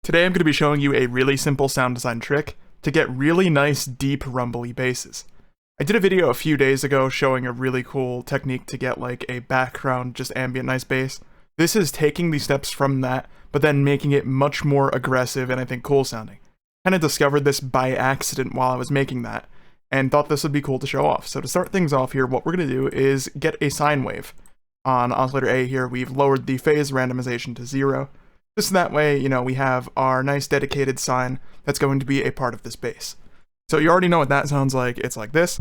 Today I'm going to be showing you a really simple sound design trick to get really nice deep rumbly basses. I did a video a few days ago showing a really cool technique to get like a background, just ambient nice bass. This is taking the steps from that, but then making it much more aggressive and I think cool sounding. Kind of discovered this by accident while I was making that, and thought this would be cool to show off. So to start things off here, what we're going to do is get a sine wave. On Oscillator A here, we've lowered the phase randomization to 0. Just that way, we have our nice dedicated sine that's going to be a part of this bass. So you already know what that sounds like. It's like this.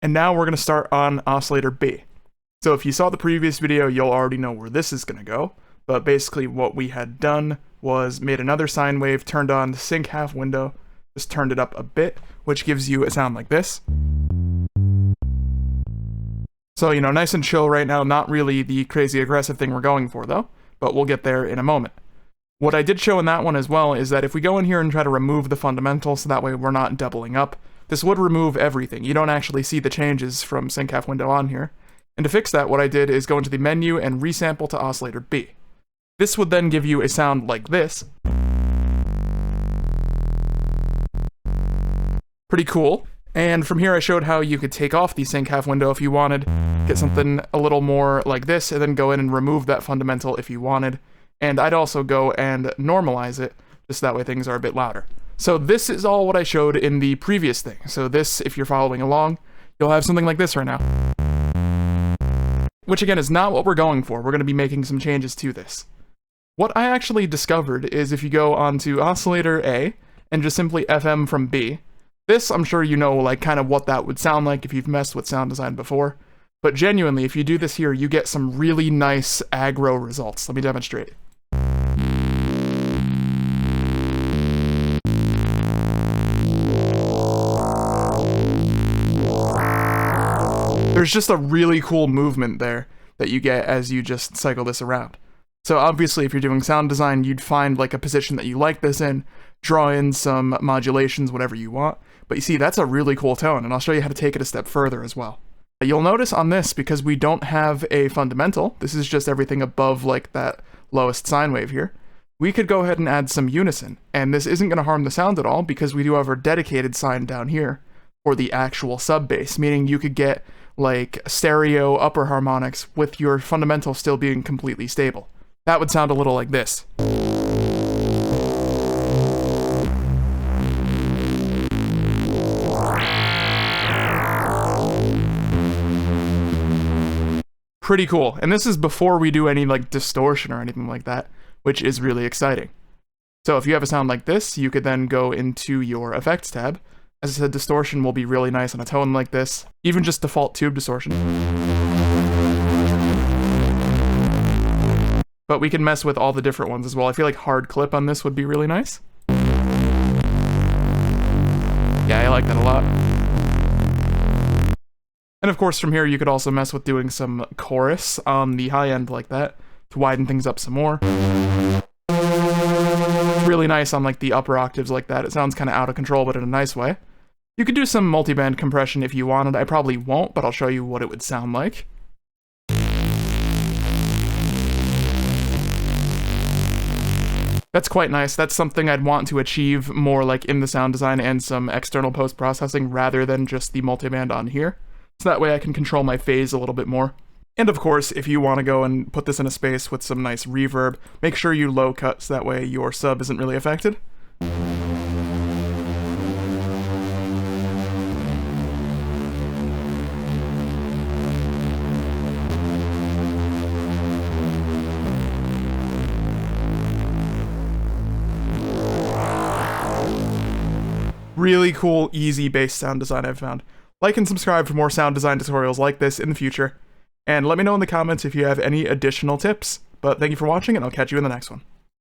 And now we're going to start on Oscillator B. So if you saw the previous video, you'll already know where this is going to go. But basically what we had done was made another sine wave, turned on the sync half window, just turned it up a bit, which gives you a sound like this. So, nice and chill right now, not really the crazy aggressive thing we're going for though, but we'll get there in a moment. What I did show in that one as well is that if we go in here and try to remove the fundamental so that way we're not doubling up, this would remove everything. You don't actually see the changes from sync half window on here. And to fix that, what I did is go into the menu and resample to Oscillator B. This would then give you a sound like this. Pretty cool. And from here I showed how you could take off the sync half window if you wanted, get something a little more like this, and then go in and remove that fundamental if you wanted. And I'd also go and normalize it, just that way things are a bit louder. So this is all what I showed in the previous thing. So this, if you're following along, you'll have something like this right now. Which again is not what we're going for. We're going to be making some changes to this. What I actually discovered is if you go onto Oscillator A and just simply FM from B, this, I'm sure you know, like, kind of what that would sound like if you've messed with sound design before. But genuinely, if you do this here, you get some really nice aggro results. Let me demonstrate. There's just a really cool movement there that you get as you just cycle this around. So obviously, if you're doing sound design, you'd find like a position that you like this in, draw in some modulations, whatever you want. But you see, that's a really cool tone, and I'll show you how to take it a step further as well. You'll notice on this, because we don't have a fundamental, this is just everything above like that lowest sine wave here, we could go ahead and add some unison, and this isn't going to harm the sound at all because we do have our dedicated sine down here for the actual sub bass, meaning you could get like stereo upper harmonics with your fundamental still being completely stable. That would sound a little like this. Pretty cool, and this is before we do any like distortion or anything like that, which is really exciting. So if you have a sound like this, you could then go into your effects tab. As I said, distortion will be really nice on a tone like this, even just default tube distortion. But we can mess with all the different ones as well. I feel like hard clip on this would be really nice. Yeah, I like that a lot. And of course from here you could also mess with doing some chorus on the high end like that to widen things up some more. Really nice on like the upper octaves like that. It sounds kind of out of control but in a nice way. You could do some multiband compression if you wanted. I probably won't, but I'll show you what it would sound like. That's quite nice. That's something I'd want to achieve more like in the sound design and some external post-processing rather than just the multiband on here. So that way I can control my phase a little bit more. And of course, if you want to go and put this in a space with some nice reverb, make sure you low cut so that way your sub isn't really affected. Really cool, easy bass sound design I've found. Like and subscribe for more sound design tutorials like this in the future. And let me know in the comments if you have any additional tips. But thank you for watching, and I'll catch you in the next one.